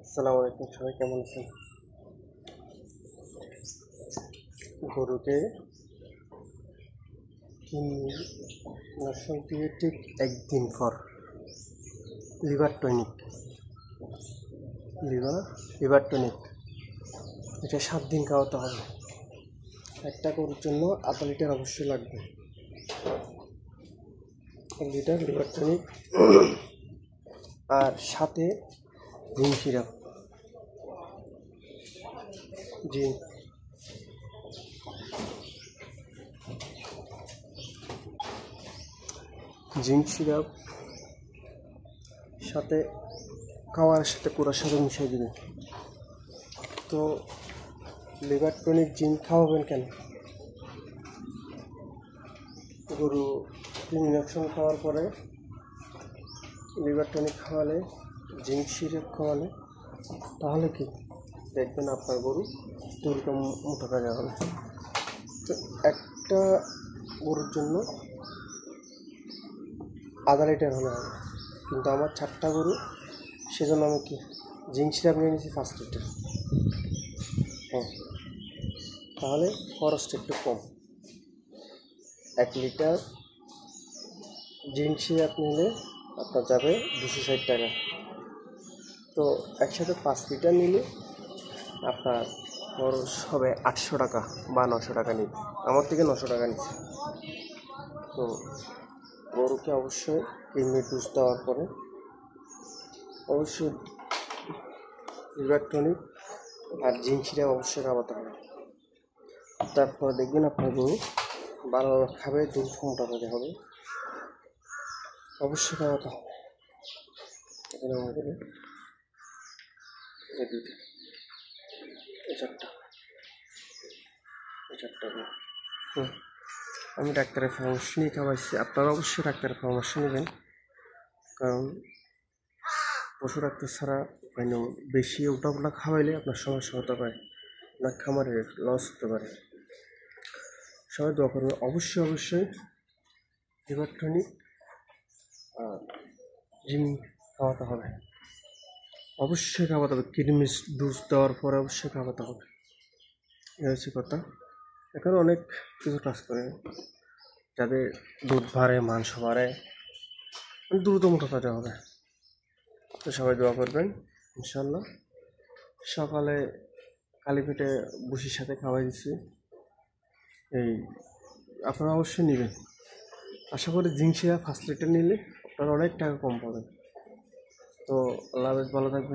আসসালামু আলাইকুম, সবাই কেমন আছেন? গরুকে কীটনাশক দিয়ে ঠিক একদিন পর লিভার টনিক এটা 7 দিন খাওয়াতে হবে। একটা গরুর জন্য আধা লিটার অবশ্যই লাগবে। 1 লিটার লিভার টনিক আর সাথে জিঙ্ক সিরাপ। জিঙ্ক সিরাপ সাথে খাওয়ার সাথে কুড়ার সাথে মিশিয়ে দেবেন। তো লিভার টনিক জিঙ্ক খাওয়াবেন কেন? গরু ইঞ্জেকশন খাওয়ার পরে লিভার টনিক খাওয়ালে, জিঙ্ক সিরাপ খাওয়ালে, তাহলে কি দেখবেন আপনার গরু দ্রুত মোটা তাজা হবে। তো একটা গরুর জন্য আধা লিটার হলে হবে, কিন্তু আমার 4টা গরু, সেজন্য আমি কি জিঙ্ক সিরাপ নিয়ে নিয়েছি 5 লিটার। তাহলে খরচটা একটু কম। 1 লিটার জিঙ্ক সিরাপ নিলে আপনার যাবে 260 টাকা। তো একসাথে 5 লিটার নিলে আপনার খরচ হবে 800 টাকা বা 900 টাকা নিবে। আমার থেকে 900 টাকা নিচ্ছে। তো গরুকে অবশ্যই কিডনি ডোজ দেওয়ার পরে অবশ্যই লিভার টনিক আর জিঙ্ক সিরাপ অবশ্যই খাওয়াতে হবে। তারপর দেখবেন আপনার গরু ভালোভাবে খাবে, দুধ মোটা তাজা হবে। অবশ্যই খাওয়াতে হবে। এখানে আমাদের এই দুইটা, এই চারটা আমি ডাক্তারের পরামর্শ নিয়ে খাওয়াইছি। আপনারা অবশ্যই ডাক্তারের পরামর্শ নেবেন, কারণ পশু ডাক্তার ছাড়া বেশি উল্টাপাল্টা খাওয়াইলে আপনার সমস্যা হতে পারে, আপনার খামারের লস হতে পারে। সবাই দোয়া করবে। অবশ্যই লিভার টনিক আর জিঙ্ক খাওয়াতে হবে। অবশ্যই খাওয়াতে হবে। কিডনি ডোজ দেওয়ার পরে অবশ্যই খাওয়াতে হবে। এই হচ্ছে কথা। এখানে অনেক কিছু কাজ করে, যাদের দুধ বাড়ে, মাংস বাড়ে, দ্রুত মোটা তাজা হবে। তো সবাই দোয়া করবেন ইনশাল্লাহ। সকালে খালি পেটে ভুসির সাথে খাওয়াই দিচ্ছি। এই আপনারা অবশ্যই নেবেন। আশা করি জিঙ্ক সিরাপ 5 লিটার নিলে আপনারা অনেক টাকা কম পাবেন। তো আল্লাহ হাফেজ, ভালো থাকবেন।